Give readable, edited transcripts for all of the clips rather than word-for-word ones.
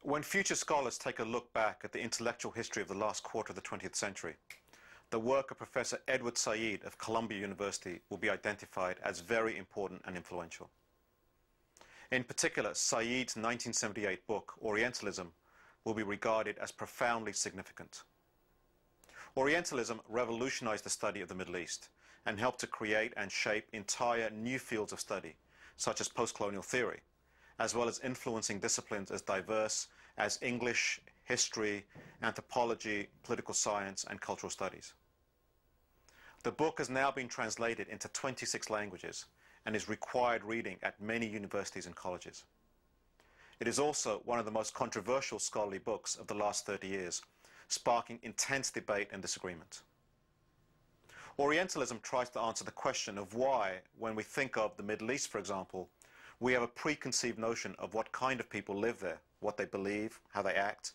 When future scholars take a look back at the intellectual history of the last quarter of the 20th century, the work of Professor Edward Said of Columbia University will be identified as very important and influential. In particular, Said's 1978 book, Orientalism, will be regarded as profoundly significant. Orientalism revolutionized the study of the Middle East and helped to create and shape entire new fields of study, such as postcolonial theory, as well as influencing disciplines as diverse as English, history, anthropology, political science, and cultural studies. The book has now been translated into 26 languages and is required reading at many universities and colleges. It is also one of the most controversial scholarly books of the last 30 years, sparking intense debate and disagreement. Orientalism tries to answer the question of why, when we think of the Middle East, for example, we have a preconceived notion of what kind of people live there, what they believe, how they act,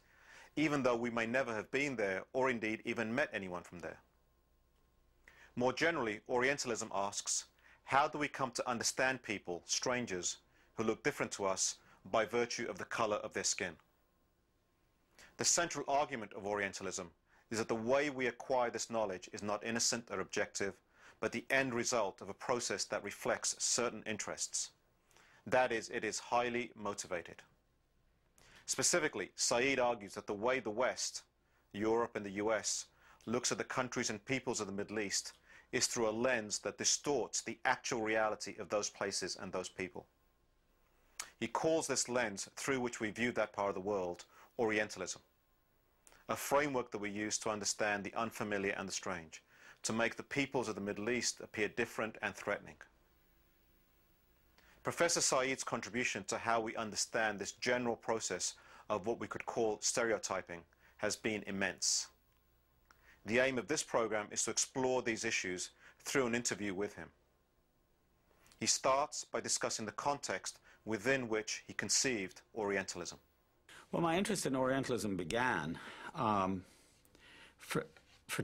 even though we may never have been there or indeed even met anyone from there. More generally, Orientalism asks, how do we come to understand people, strangers, who look different to us by virtue of the color of their skin? The central argument of Orientalism is that the way we acquire this knowledge is not innocent or objective, but the end result of a process that reflects certain interests. That is, it is highly motivated. Specifically, Said argues that the way the West, Europe and the US, looks at the countries and peoples of the Middle East is through a lens that distorts the actual reality of those places and those people. He calls this lens through which we view that part of the world Orientalism, a framework that we use to understand the unfamiliar and the strange, to make the peoples of the Middle East appear different and threatening. Professor Said's contribution to how we understand this general process of what we could call stereotyping has been immense. The aim of this program is to explore these issues through an interview with him. He starts by discussing the context within which he conceived Orientalism. Well, my interest in Orientalism began for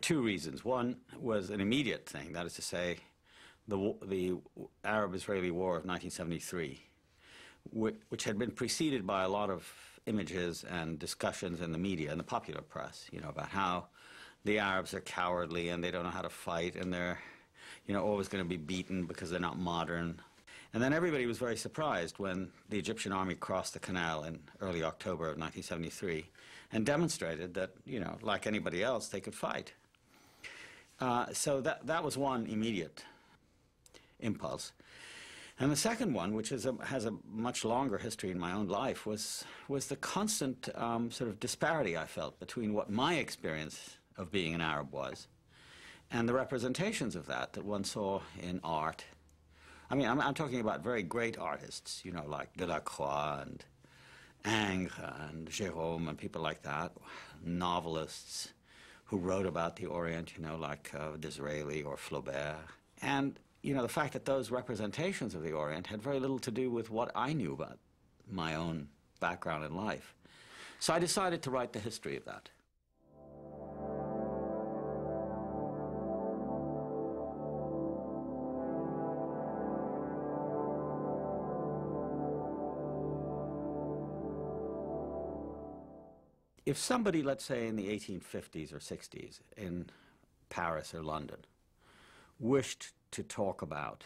two reasons. One was an immediate thing, that is to say, the Arab-Israeli War of 1973, which had been preceded by a lot of images and discussions in the media and the popular press, about how the Arabs are cowardly and they don't know how to fight and they're, always going to be beaten because they're not modern. And then everybody was very surprised when the Egyptian army crossed the canal in early October of 1973 and demonstrated that, like anybody else, they could fight. So that was one immediate impulse. And the second one, which has a much longer history in my own life, was the constant sort of disparity I felt between what my experience of being an Arab was and the representations of that one saw in art. I mean, I'm talking about very great artists, like Delacroix and Ingres and Gérôme and people like that, novelists who wrote about the Orient, like Disraeli or Flaubert. And the fact that those representations of the Orient had very little to do with what I knew about my own background in life. So I decided to write the history of that. If somebody, let's say in the 1850s or 60s in Paris or London, wished to talk about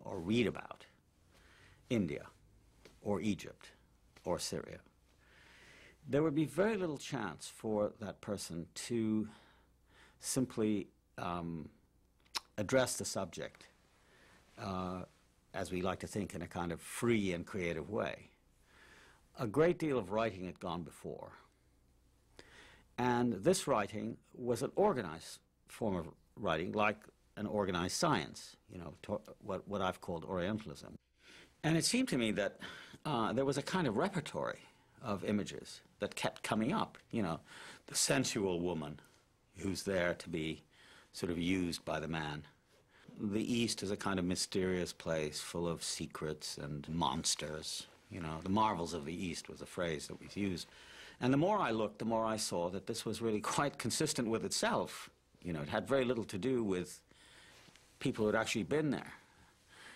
or read about India or Egypt or Syria, there would be very little chance for that person to simply address the subject, as we like to think, in a kind of free and creative way. A great deal of writing had gone before. And this writing was an organized form of writing, like an organized science, what I've called Orientalism. And it seemed to me that there was a kind of repertory of images that kept coming up, the sensual woman who's there to be sort of used by the man. The East is a kind of mysterious place full of secrets and monsters. The marvels of the East was a phrase that was used. And the more I looked, the more I saw that this was really quite consistent with itself. It had very little to do with people who had actually been there.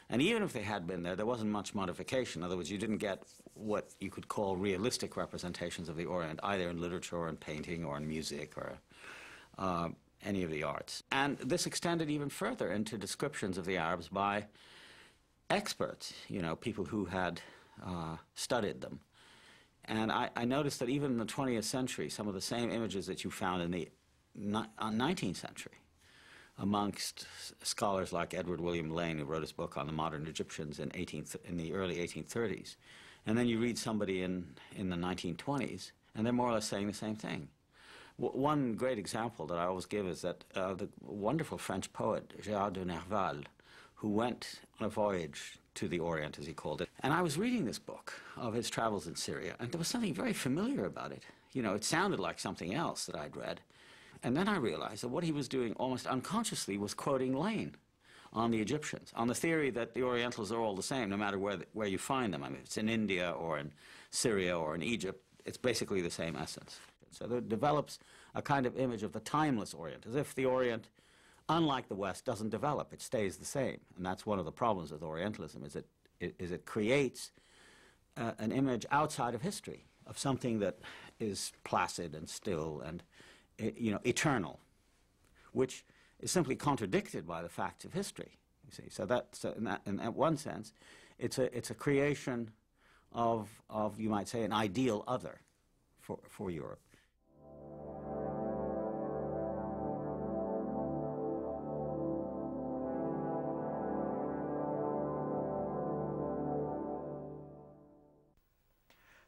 And even if they had been there wasn't much modification. In other words, you didn't get what you could call realistic representations of the Orient, either in literature or in painting or in music or any of the arts. And this extended even further into descriptions of the Arabs by experts, you know, people who had studied them. And I noticed that even in the 20th century, some of the same images that you found in the 19th century amongst scholars like Edward William Lane, who wrote his book on the modern Egyptians in the early 1830s. And then you read somebody in the 1920s, and they're more or less saying the same thing. One great example that I always give is that the wonderful French poet Gérard de Nerval, who went on a voyage to the Orient, as he called it. And I was reading this book of his travels in Syria, and there was something very familiar about it. You know, it sounded like something else that I'd read. And then I realized that what he was doing almost unconsciously was quoting Lane on the Egyptians, on the theory that the Orientals are all the same, no matter where you find them. I mean, if it's in India or in Syria or in Egypt, it's basically the same essence. So there develops a kind of image of the timeless Orient, as if the Orient, unlike the West, doesn't develop. It stays the same. And that's one of the problems with Orientalism, is it creates an image outside of history, of something that is placid and still and, you know, eternal, which is simply contradicted by the facts of history. You see, so in that one sense, it's a creation of you might say an ideal other for Europe.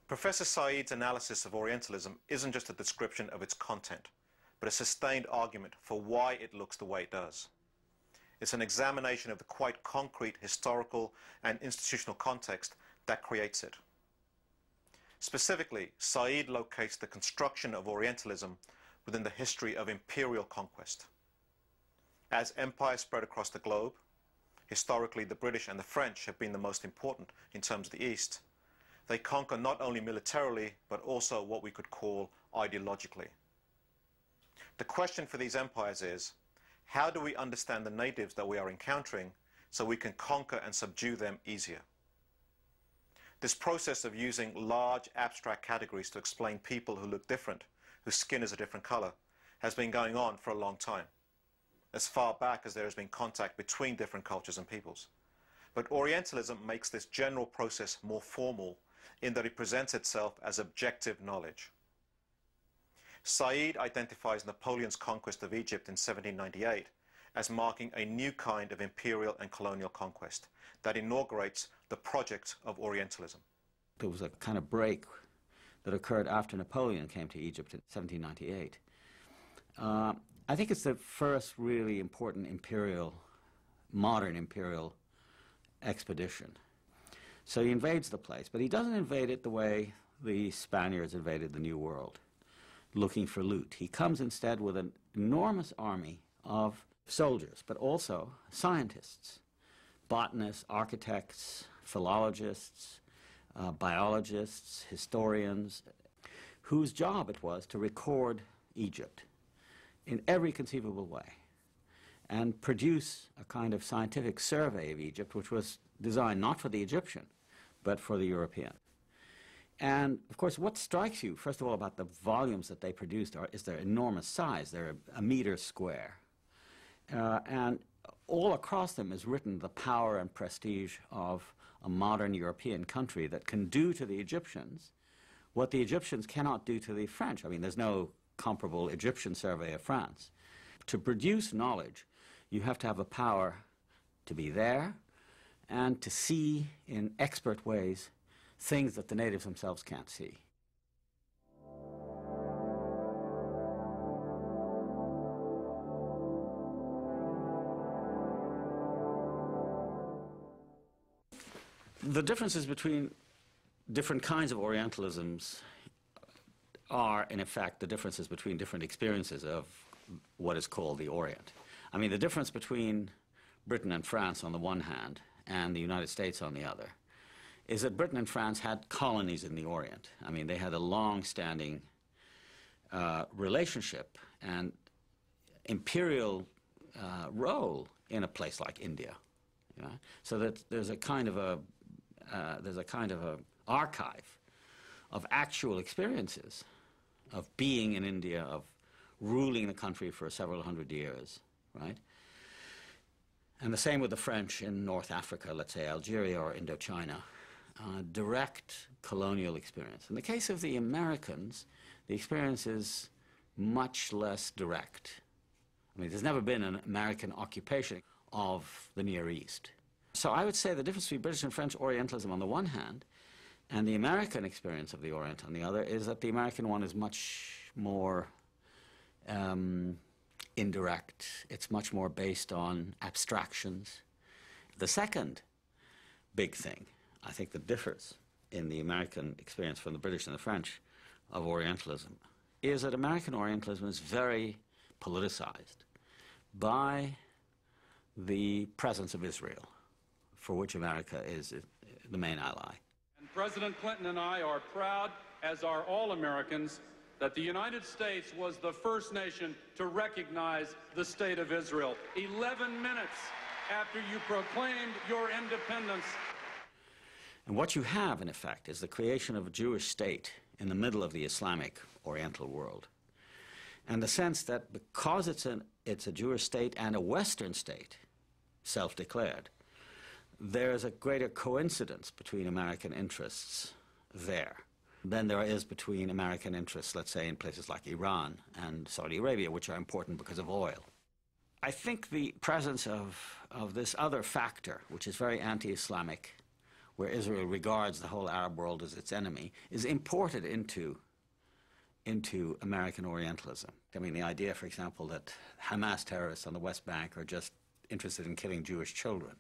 Professor Said's analysis of Orientalism isn't just a description of its content, but a sustained argument for why it looks the way it does. It's an examination of the quite concrete historical and institutional context that creates it. Specifically, Said locates the construction of Orientalism within the history of imperial conquest. As empires spread across the globe, historically the British and the French have been the most important in terms of the East. They conquer not only militarily, but also what we could call ideologically. The question for these empires is, how do we understand the natives that we are encountering so we can conquer and subdue them easier? This process of using large abstract categories to explain people who look different, whose skin is a different color, has been going on for a long time, as far back as there has been contact between different cultures and peoples. But Orientalism makes this general process more formal in that it presents itself as objective knowledge. Said identifies Napoleon's conquest of Egypt in 1798 as marking a new kind of imperial and colonial conquest that inaugurates the project of Orientalism. There was a kind of break that occurred after Napoleon came to Egypt in 1798. I think it's the first really important modern imperial expedition. So he invades the place, but he doesn't invade it the way the Spaniards invaded the New World, looking for loot. He comes instead with an enormous army of soldiers, but also scientists, botanists, architects, philologists, biologists, historians, whose job it was to record Egypt in every conceivable way and produce a kind of scientific survey of Egypt, which was designed not for the Egyptian, but for the European. And, of course, what strikes you, first of all, about the volumes that they produced is their enormous size. They're a meter square. And all across them is written the power and prestige of a modern European country that can do to the Egyptians what the Egyptians cannot do to the French. I mean, there's no comparable Egyptian survey of France. To produce knowledge, you have to have a power to be there and to see in expert ways things that the natives themselves can't see. The differences between different kinds of Orientalisms are, in effect, the differences between different experiences of what is called the Orient. I mean, the difference between Britain and France on the one hand and the United States on the other is that Britain and France had colonies in the Orient. I mean, they had a long-standing relationship and imperial role in a place like India. You know? So that there's a kind of a archive of actual experiences of being in India, of ruling the country for several hundred years, right? And the same with the French in North Africa, let's say Algeria or Indochina, direct colonial experience. In the case of the Americans, the experience is much less direct. I mean, there's never been an American occupation of the Near East. So I would say the difference between British and French Orientalism on the one hand and the American experience of the Orient on the other is that the American one is much more indirect. It's much more based on abstractions. The second big thing, I think, that differs in the American experience from the British and the French of Orientalism is that American Orientalism is very politicized by the presence of Israel, for which America is the main ally. And President Clinton and I are proud, as are all Americans, that the United States was the first nation to recognize the State of Israel 11 minutes after you proclaimed your independence. And what you have, in effect, is the creation of a Jewish state in the middle of the Islamic Oriental world. And the sense that because it's a Jewish state and a Western state, self-declared, there's a greater coincidence between American interests there than there is between American interests, let's say, in places like Iran and Saudi Arabia, which are important because of oil. I think the presence of this other factor, which is very anti-Islamic, where Israel regards the whole Arab world as its enemy, is imported into American Orientalism. I mean, the idea, for example, that Hamas terrorists on the West Bank are just interested in killing Jewish children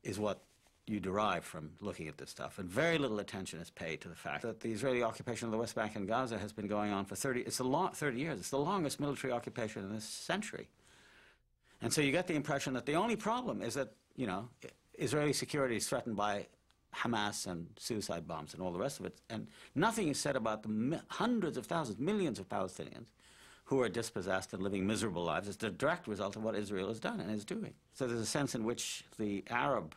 is what you derive from looking at this stuff. And very little attention is paid to the fact that the Israeli occupation of the West Bank and Gaza has been going on for 30 years. It's the longest military occupation in this century. And so you get the impression that the only problem is that, you know, Israeli security is threatened by Hamas and suicide bombs and all the rest of it. And nothing is said about the hundreds of thousands, millions of Palestinians who are dispossessed and living miserable lives as the direct result of what Israel has done and is doing. So there's a sense in which the Arab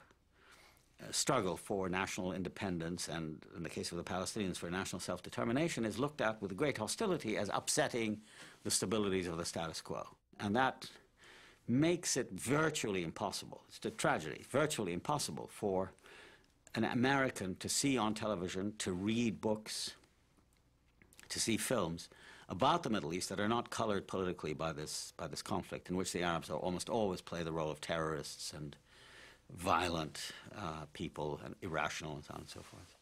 struggle for national independence and, in the case of the Palestinians, for national self-determination is looked at with great hostility as upsetting the stabilities of the status quo. And that makes it virtually impossible, it's a tragedy, virtually impossible for an American to see on television, to read books, to see films about the Middle East that are not colored politically by this conflict, in which the Arabs almost always play the role of terrorists and violent people and irrational and so on and so forth.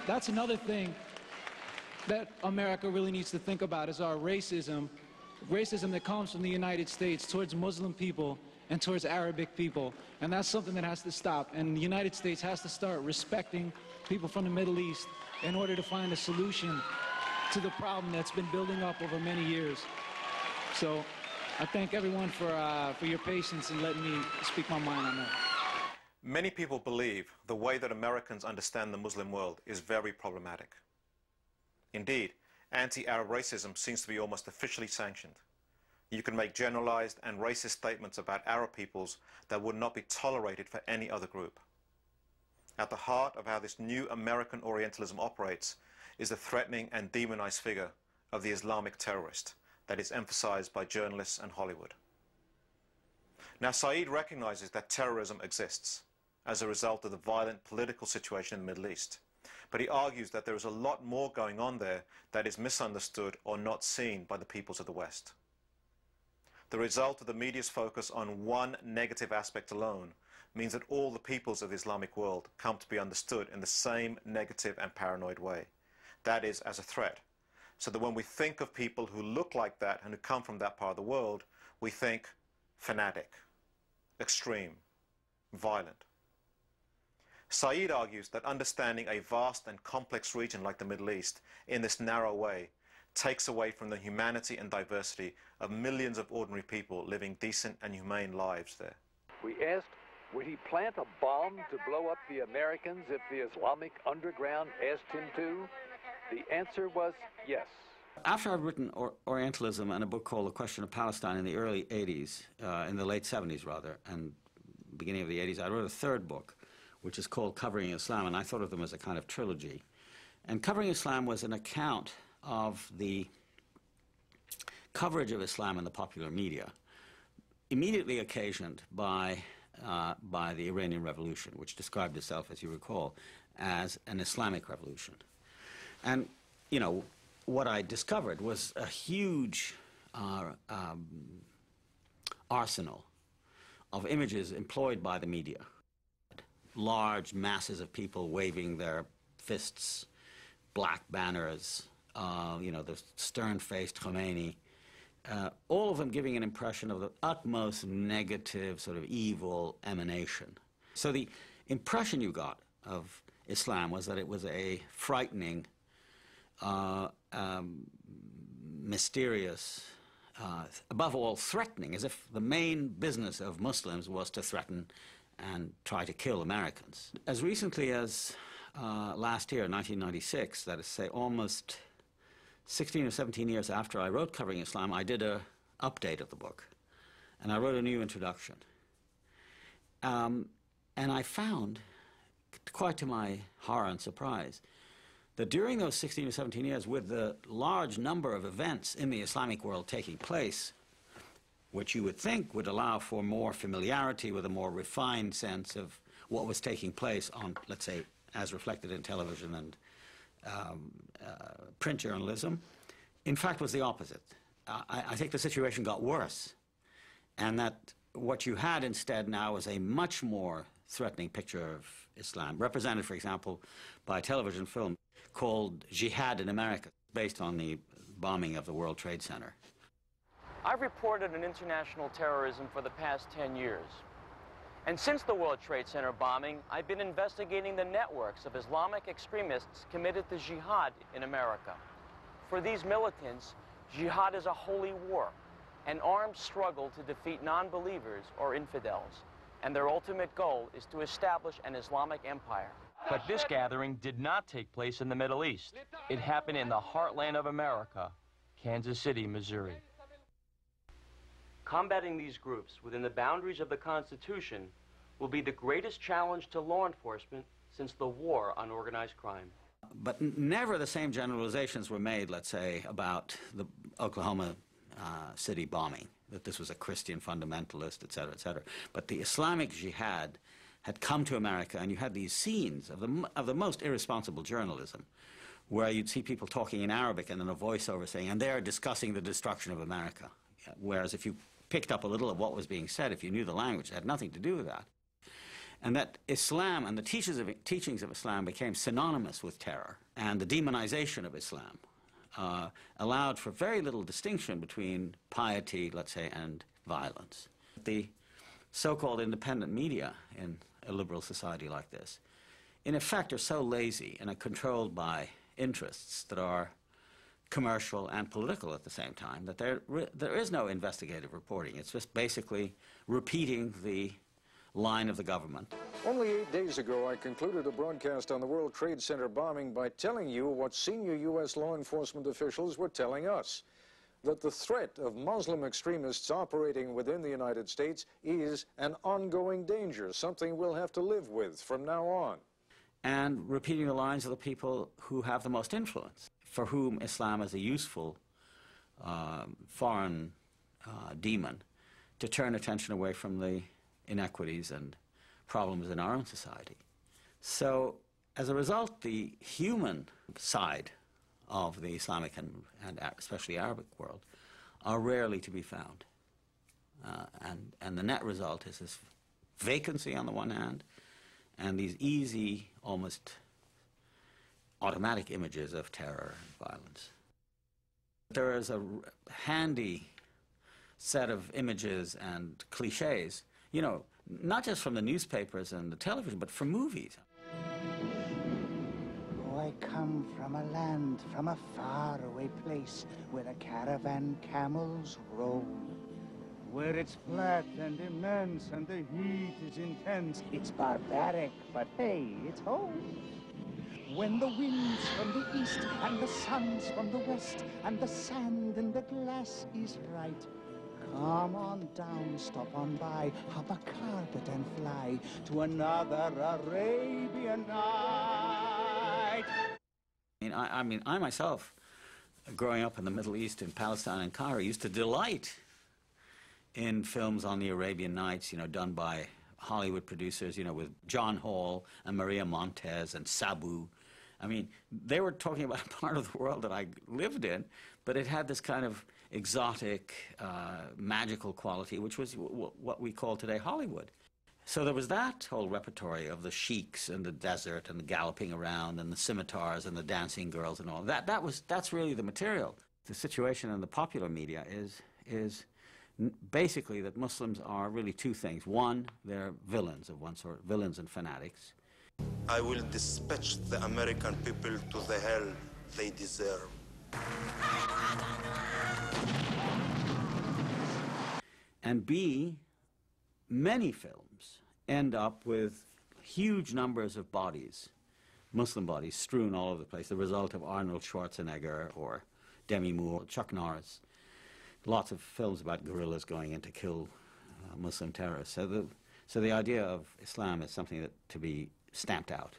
That's another thing that America really needs to think about is our racism that comes from the United States towards Muslim people and towards Arabic people. And that's something that has to stop. And the United States has to start respecting people from the Middle East in order to find a solution to the problem that's been building up over many years. So I thank everyone for your patience and letting me speak my mind on that. Many people believe the way that Americans understand the Muslim world is very problematic. Indeed, anti-Arab racism seems to be almost officially sanctioned. You can make generalized and racist statements about Arab peoples that would not be tolerated for any other group. At the heart of how this new American Orientalism operates is the threatening and demonized figure of the Islamic terrorist that is emphasized by journalists and Hollywood. Now, Said recognizes that terrorism exists as a result of the violent political situation in the Middle East. But he argues that there is a lot more going on there that is misunderstood or not seen by the peoples of the West. The result of the media's focus on one negative aspect alone means that all the peoples of the Islamic world come to be understood in the same negative and paranoid way. That is, as a threat. So that when we think of people who look like that and who come from that part of the world, we think fanatic, extreme, violent. Said argues that understanding a vast and complex region like the Middle East in this narrow way takes away from the humanity and diversity of millions of ordinary people living decent and humane lives there. We asked Would he plant a bomb to blow up the Americans if the Islamic underground asked him to? The answer was yes. After I'd written Orientalism and a book called The Question of Palestine in the early 80s, in the late 70s rather, and beginning of the 80s, I wrote a third book, which is called Covering Islam, and I thought of them as a kind of trilogy. And Covering Islam was an account of the coverage of Islam in the popular media, immediately occasioned by the Iranian Revolution, which described itself, as you recall, as an Islamic revolution. And, you know, what I discovered was a huge arsenal of images employed by the media. Large masses of people waving their fists, black banners, you know, the stern-faced Khomeini, all of them giving an impression of the utmost negative, sort of evil emanation. So the impression you got of Islam was that it was a frightening, mysterious, above all threatening, as if the main business of Muslims was to threaten and try to kill Americans. As recently as last year, 1996, that is to say almost 16 or 17 years after I wrote Covering Islam, I did an update of the book, and I wrote a new introduction. And I found, quite to my horror and surprise, that during those 16 or 17 years, with the large number of events in the Islamic world taking place, which you would think would allow for more familiarity with a more refined sense of what was taking place on, let's say, as reflected in television and print journalism, in fact was the opposite. I think the situation got worse, and that what you had instead now was a much more threatening picture of Islam, represented, for example, by a television film called Jihad in America, based on the bombing of the World Trade Center. I've reported on international terrorism for the past 10 years. And since the World Trade Center bombing, I've been investigating the networks of Islamic extremists committed to jihad in America. For these militants, jihad is a holy war, an armed struggle to defeat non-believers or infidels. And their ultimate goal is to establish an Islamic empire. But this gathering did not take place in the Middle East. It happened in the heartland of America, Kansas City, Missouri. Combating these groups within the boundaries of the Constitution will be the greatest challenge to law enforcement since the war on organized crime. But never the same generalizations were made, let's say, about the Oklahoma City bombing, that this was a Christian fundamentalist, et cetera, et cetera. But the Islamic jihad had come to America, and you had these scenes of the most irresponsible journalism, where you'd see people talking in Arabic and then a voiceover saying, and they're discussing the destruction of America. Whereas if you picked up a little of what was being said, if you knew the language, it had nothing to do with that. And that Islam and the teachings of Islam became synonymous with terror, and the demonization of Islam allowed for very little distinction between piety, let's say, and violence. The so-called independent media in a liberal society like this, in effect, are so lazy and are controlled by interests that are commercial and political at the same time, that there is no investigative reporting. It's just basically repeating the line of the government. Only 8 days ago, I concluded a broadcast on the World Trade Center bombing by telling you what senior U.S. law enforcement officials were telling us, that the threat of Muslim extremists operating within the United States is an ongoing danger, something we'll have to live with from now on. And repeating the lines of the people who have the most influence, for whom Islam is a useful foreign demon to turn attention away from the inequities and problems in our own society. So, as a result, the human side of the Islamic and especially Arabic world are rarely to be found. And the net result is this vacancy on the one hand, and these easy, almost automatic images of terror and violence. There is a handy set of images and cliches, you know, not just from the newspapers and the television, but from movies. Oh, I come from a land, from a faraway place, where the caravan camels roam, where it's flat and immense and the heat is intense. It's barbaric, but hey, it's home. When the wind's from the east and the sun's from the west and the sand in the glass is right, come on down, stop on by, hop a carpet and fly to another Arabian night. I myself, growing up in the Middle East, in Palestine and Cairo, used to delight in films on the Arabian Nights, done by Hollywood producers, with John Hall and Maria Montez and Sabu. They were talking about a part of the world that I lived in, but it had this kind of exotic, magical quality, which was what we call today Hollywood. So there was that whole repertory of the sheiks and the desert and the galloping around and the scimitars and the dancing girls and all. That's really the material. The situation in the popular media is basically that Muslims are really two things. One, they're villains of one sort, villains and fanatics. I will dispatch the American people to the hell they deserve. And B, many films end up with huge numbers of bodies, Muslim bodies, strewn all over the place, the result of Arnold Schwarzenegger or Demi Moore, Chuck Norris. Lots of films about guerrillas going in to kill Muslim terrorists. So the idea of Islam is something that to be stamped out.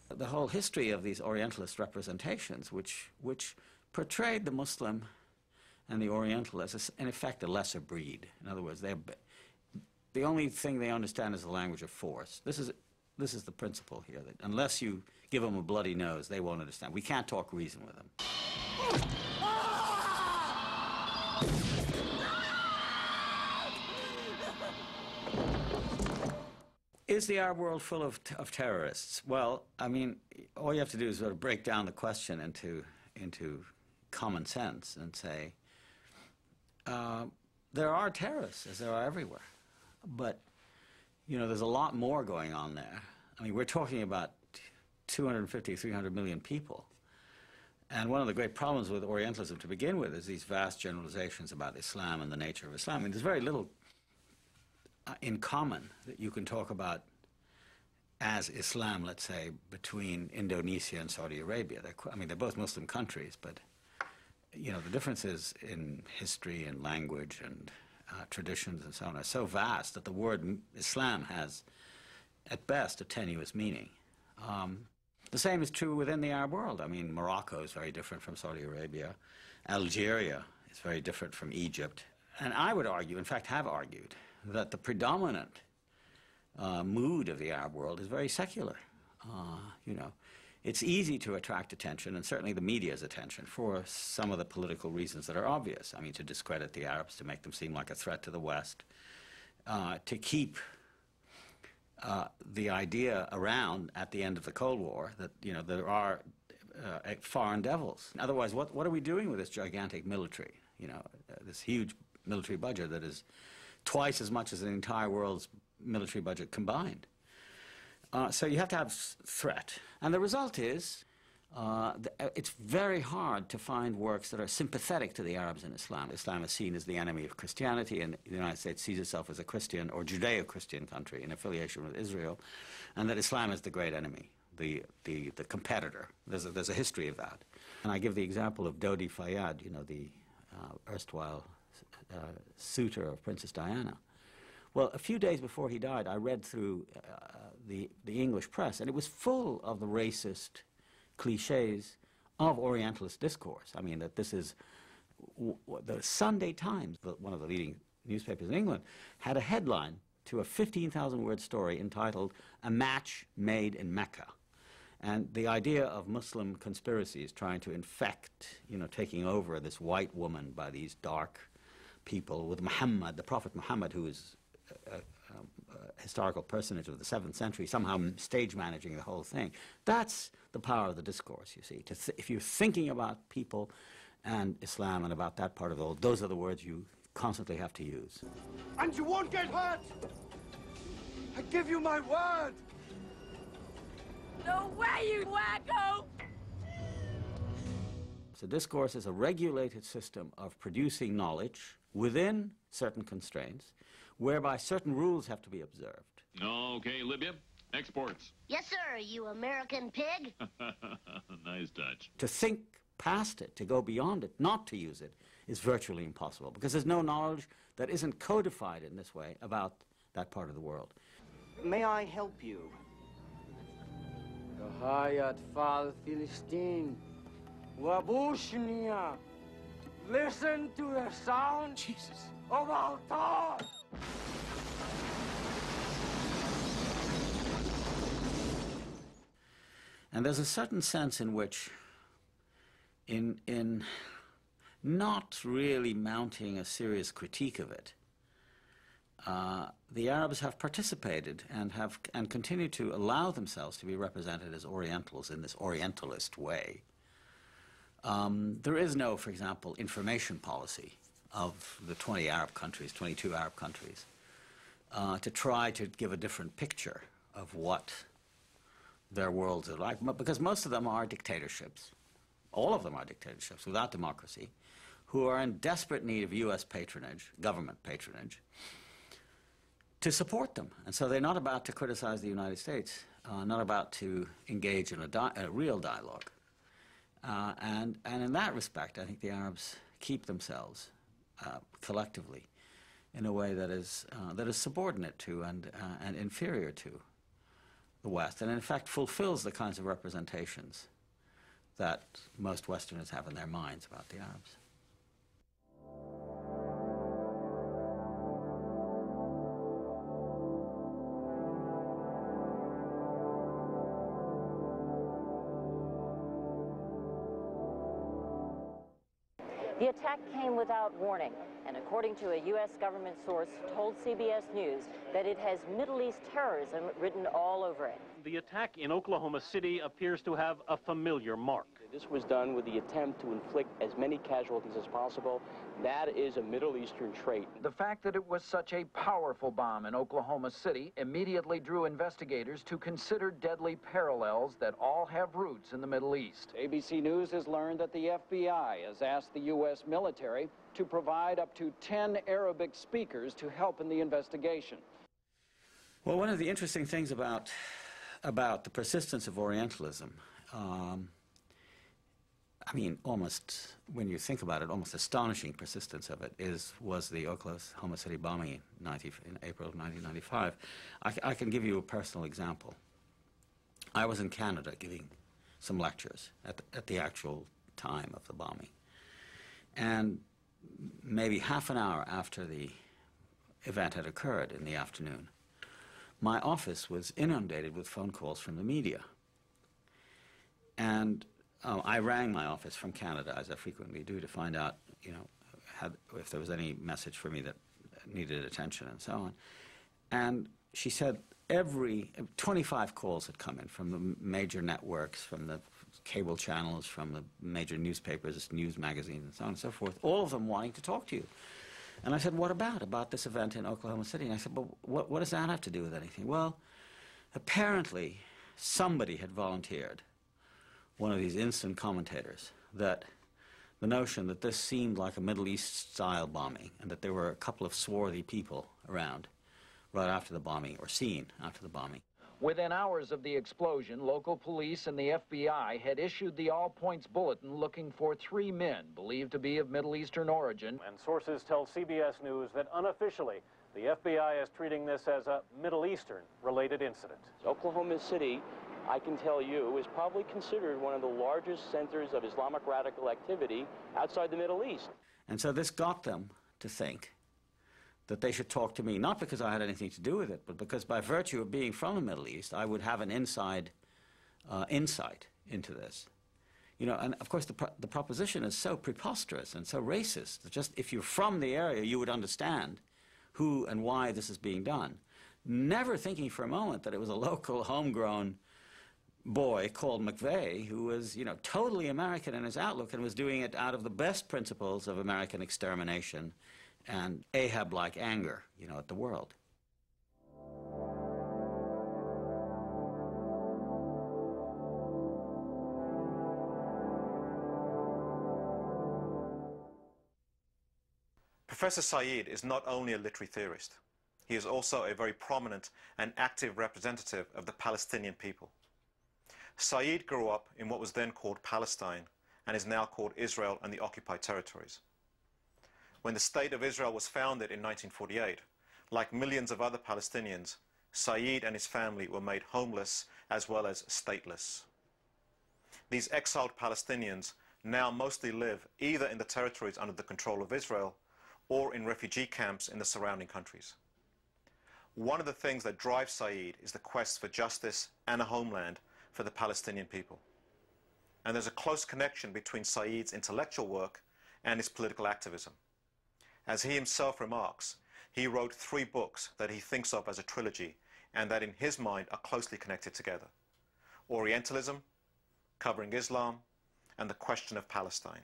The whole history of these Orientalist representations, which portrayed the Muslim and the Oriental as, in effect, a lesser breed. In other words, the only thing they understand is the language of force. This is the principle here, that unless you give them a bloody nose, they won't understand. We can't talk reason with them. Is the Arab world full of terrorists? Well, all you have to do is sort of break down the question into common sense and say, there are terrorists, as there are everywhere. But, there's a lot more going on there. We're talking about 250, 300 million people. And one of the great problems with Orientalism to begin with is these vast generalizations about Islam and the nature of Islam. There's very little in common that you can talk about as Islam, let's say, between Indonesia and Saudi Arabia. They're both Muslim countries, but the differences in history and language and traditions and so on are so vast that the word Islam has, at best, a tenuous meaning. The same is true within the Arab world. Morocco is very different from Saudi Arabia. Algeria is very different from Egypt. And I would argue, in fact have argued, that the predominant mood of the Arab world is very secular. It's easy to attract attention, and certainly the media's attention, for some of the political reasons that are obvious. To discredit the Arabs, to make them seem like a threat to the West, to keep the idea around at the end of the Cold War that, there are foreign devils. Otherwise, what are we doing with this gigantic military? This huge military budget that is twice as much as the entire world's military budget combined. So you have to have threat. And the result is it's very hard to find works that are sympathetic to the Arabs and Islam. Islam is seen as the enemy of Christianity, and the United States sees itself as a Christian or Judeo-Christian country in affiliation with Israel, and that Islam is the great enemy, the competitor. There's a history of that. And I give the example of Dodi Fayed, the erstwhile suitor of Princess Diana. Well, a few days before he died, I read through the English press, and it was full of the racist cliches of Orientalist discourse. That this is the Sunday Times, one of the leading newspapers in England, had a headline to a 15,000-word story entitled "A Match Made in Mecca." And the idea of Muslim conspiracies trying to infect, taking over this white woman by these dark people with Muhammad, the Prophet Muhammad, who is a historical personage of the 7th century, somehow stage managing the whole thing. That's the power of the discourse, you see. If you're thinking about people and Islam and about that part of the world, those are the words you constantly have to use. And you won't get hurt! I give you my word! No way, you wacko! So discourse is a regulated system of producing knowledge within certain constraints, whereby certain rules have to be observed. Okay, Libya, exports. Yes, sir, you American pig. Nice touch. To think past it, to go beyond it, not to use it, is virtually impossible, because there's no knowledge that isn't codified in this way about that part of the world. May I help you? Hayat Fal Philistine. Wabushnia. Listen to the sound of Altar. And there's a certain sense in which, in not really mounting a serious critique of it, the Arabs have participated and continue to allow themselves to be represented as Orientals in this Orientalist way. There is no, for example, information policy of the 20 Arab countries, 22 Arab countries, to try to give a different picture of what their worlds are like, because most of them are dictatorships. All of them are dictatorships without democracy, who are in desperate need of U.S. patronage, government patronage, to support them. And so they're not about to criticize the United States, not about to engage in a real dialogue. And in that respect, I think the Arabs keep themselves collectively in a way that is subordinate to and inferior to the West, and in fact fulfills the kinds of representations that most Westerners have in their minds about the Arabs. The attack came without warning, and according to a U.S. government source, told CBS News that it has Middle East terrorism written all over it. The attack in Oklahoma City appears to have a familiar mark. This was done with the attempt to inflict as many casualties as possible. That is a Middle Eastern trait. The fact that it was such a powerful bomb in Oklahoma City immediately drew investigators to consider deadly parallels that all have roots in the Middle East. ABC News has learned that the FBI has asked the U.S. military to provide up to 10 Arabic speakers to help in the investigation. Well, one of the interesting things about the persistence of Orientalism, I mean, almost, when you think about it, almost astonishing persistence of it was the Oklahoma City bombing in April of 1995. I can give you a personal example. I was in Canada giving some lectures at the actual time of the bombing. And maybe half an hour after the event had occurred in the afternoon, my office was inundated with phone calls from the media. And I rang my office from Canada, as I frequently do, to find out, you know, if there was any message for me that needed attention and so on. And she said 25 calls had come in from the major networks, from the cable channels, from the major newspapers, news magazines, and so on and so forth, all of them wanting to talk to you. And I said, what about? About this event in Oklahoma City? And I said, well, what does that have to do with anything? Well, apparently somebody had volunteered, one of these instant commentators, that the notion that this seemed like a Middle East-style bombing and that there were a couple of swarthy people around right after the bombing, or seen after the bombing. Within hours of the explosion, local police and the FBI had issued the all-points bulletin looking for 3 men believed to be of Middle Eastern origin. And sources tell CBS News that unofficially, the FBI is treating this as a Middle Eastern-related incident. Oklahoma City, I can tell you, is probably considered one of the largest centers of Islamic radical activity outside the Middle East. And so this got them to think that they should talk to me, not because I had anything to do with it, but because by virtue of being from the Middle East, I would have an insight into this. You know, and of course the proposition is so preposterous and so racist that just if you're from the area, you would understand who and why this is being done. Never thinking for a moment that it was a local, homegrown boy called McVeigh, who was, you know, totally American in his outlook and was doing it out of the best principles of American extermination and Ahab-like anger, you know, at the world. Professor Said is not only a literary theorist, he is also a very prominent and active representative of the Palestinian people. Said grew up in what was then called Palestine and is now called Israel and the occupied territories. When the State of Israel was founded in 1948, like millions of other Palestinians, Said and his family were made homeless as well as stateless. These exiled Palestinians now mostly live either in the territories under the control of Israel or in refugee camps in the surrounding countries. One of the things that drives Said is the quest for justice and a homeland for the Palestinian people. And there's a close connection between Said's intellectual work and his political activism. As he himself remarks, he wrote 3 books that he thinks of as a trilogy and that in his mind are closely connected together: Orientalism, covering Islam, and the question of Palestine.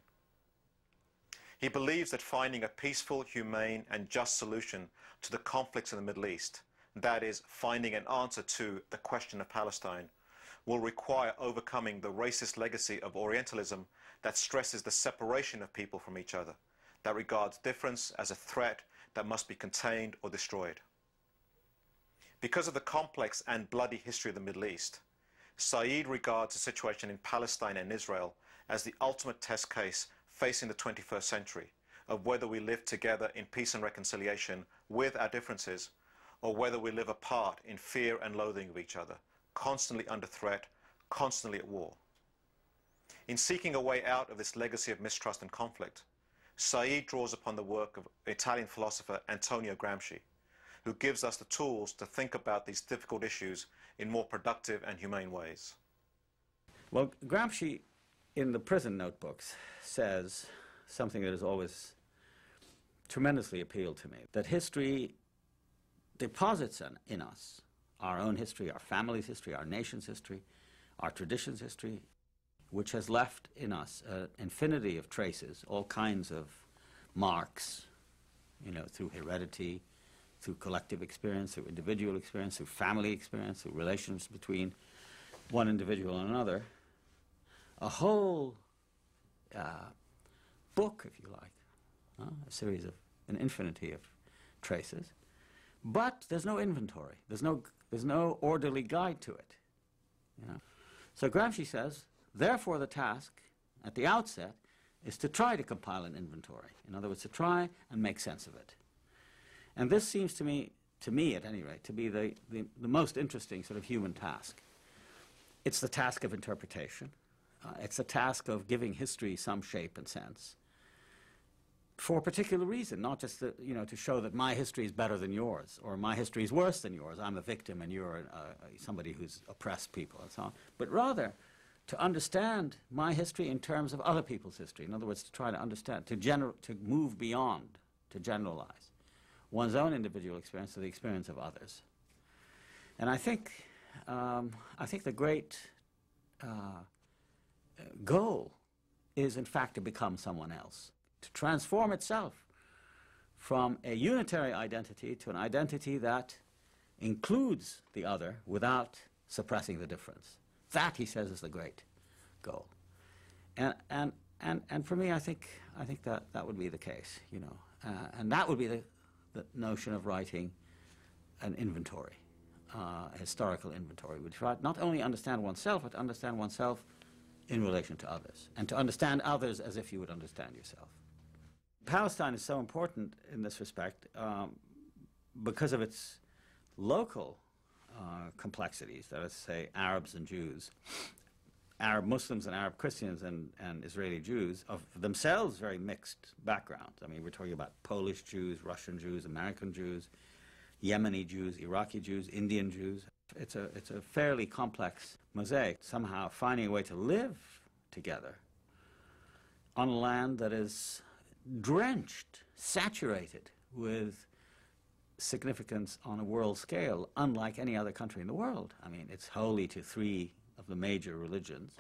He believes that finding a peaceful, humane, and just solution to the conflicts in the Middle East, that is, finding an answer to the question of Palestine, will require overcoming the racist legacy of Orientalism that stresses the separation of people from each other, that regards difference as a threat that must be contained or destroyed. Because of the complex and bloody history of the Middle East, Said regards the situation in Palestine and Israel as the ultimate test case facing the 21st century of whether we live together in peace and reconciliation with our differences, or whether we live apart in fear and loathing of each other, constantly under threat, constantly at war. In seeking a way out of this legacy of mistrust and conflict, Said draws upon the work of Italian philosopher Antonio Gramsci, who gives us the tools to think about these difficult issues in more productive and humane ways. Well, Gramsci, in the prison notebooks, says something that has always tremendously appealed to me, that history deposits in us our own history, our family's history, our nation's history, our tradition's history, which has left in us an infinity of traces, all kinds of marks, you know, through heredity, through collective experience, through individual experience, through family experience, through relations between one individual and another. A whole book, if you like, a series of an infinity of traces. But there's no inventory. There's no orderly guide to it. You know? So Gramsci says, therefore the task at the outset is to try to compile an inventory. In other words, to try and make sense of it. And this seems to me at any rate, to be the most interesting sort of human task. It's the task of interpretation. It's the task of giving history some shape and sense for a particular reason, not just to, you know, to show that my history is better than yours, or my history is worse than yours. I'm a victim and you're somebody who's oppressed people and so on. But rather, to understand my history in terms of other people's history. In other words, to try to understand, to move beyond, to generalize one's own individual experience to the experience of others. And I think the great goal is, in fact, to become someone else, to transform itself from a unitary identity to an identity that includes the other without suppressing the difference. That, he says, is the great goal. And for me, I think that would be the case, you know. And that would be the notion of writing an inventory, a historical inventory, which not only understand oneself, but understand oneself in relation to others, and to understand others as if you would understand yourself. Palestine is so important in this respect because of its local complexities, that is to say, Arabs and Jews, Arab Muslims and Arab Christians and Israeli Jews, of themselves very mixed backgrounds. I mean, we're talking about Polish Jews, Russian Jews, American Jews, Yemeni Jews, Iraqi Jews, Indian Jews. It's a fairly complex mosaic, somehow finding a way to live together on a land that is drenched, saturated with significance on a world scale, unlike any other country in the world. I mean, it's holy to 3 of the major religions,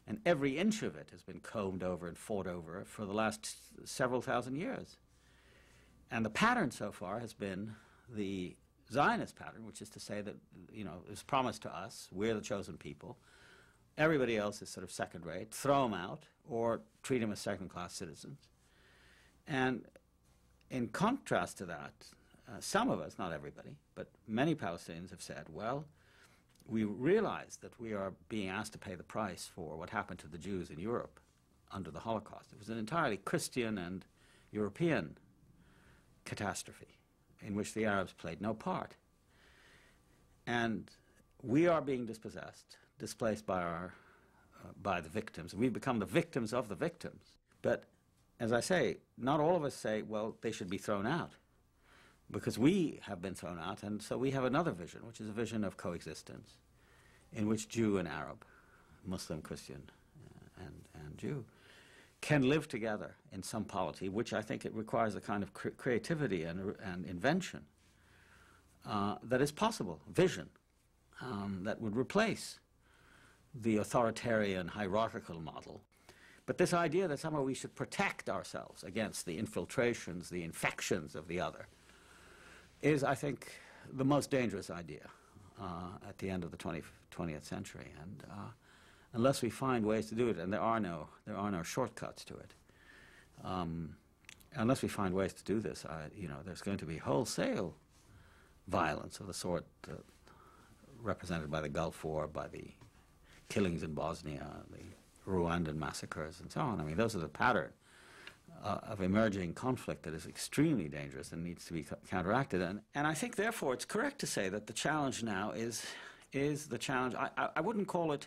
and every inch of it has been combed over and fought over for the last several thousand years. And the pattern so far has been the Zionist pattern, which is to say that, you know, it was promised to us, we're the chosen people, everybody else is sort of second rate, throw them out or treat them as second-class citizens. And in contrast to that, some of us, not everybody, but many Palestinians have said, well, we realize that we are being asked to pay the price for what happened to the Jews in Europe under the Holocaust. It was an entirely Christian and European catastrophe in which the Arabs played no part. And we are being displaced by the victims. We've become the victims of the victims. But as I say, not all of us say, well, they should be thrown out, because we have been thrown out, and so we have another vision, which is a vision of coexistence, in which Jew and Arab, Muslim, Christian, and Jew, can live together in some polity, which I think it requires a kind of creativity and invention that is possible, vision, that would replace the authoritarian hierarchical model. But this idea that somehow we should protect ourselves against the infiltrations, the infections of the other, is, I think, the most dangerous idea at the end of the 20th century. And unless we find ways to do it, and there are no shortcuts to it, unless we find ways to do this, you know, there's going to be wholesale violence of the sort represented by the Gulf War, by the killings in Bosnia, the Rwandan massacres, and so on. I mean, those are the pattern of emerging conflict that is extremely dangerous and needs to be counteracted. And I think, therefore, it's correct to say that the challenge now is the challenge. I wouldn't call it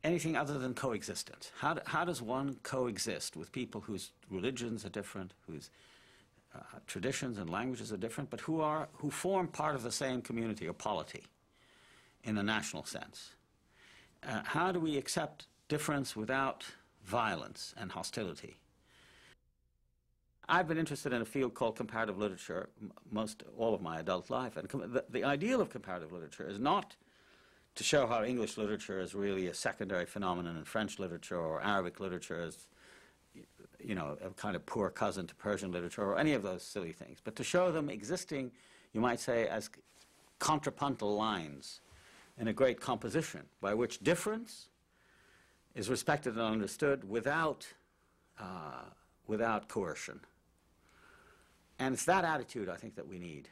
anything other than coexistence. How does one coexist with people whose religions are different, whose traditions and languages are different, but who form part of the same community or polity in the national sense? How do we accept difference without violence and hostility? I've been interested in a field called comparative literature all of my adult life, and the ideal of comparative literature is not to show how English literature is really a secondary phenomenon and French literature or Arabic literature is, you know, a kind of poor cousin to Persian literature or any of those silly things, but to show them existing, you might say, as contrapuntal lines in a great composition by which difference is respected and understood without coercion. And it's that attitude, I think, that we need.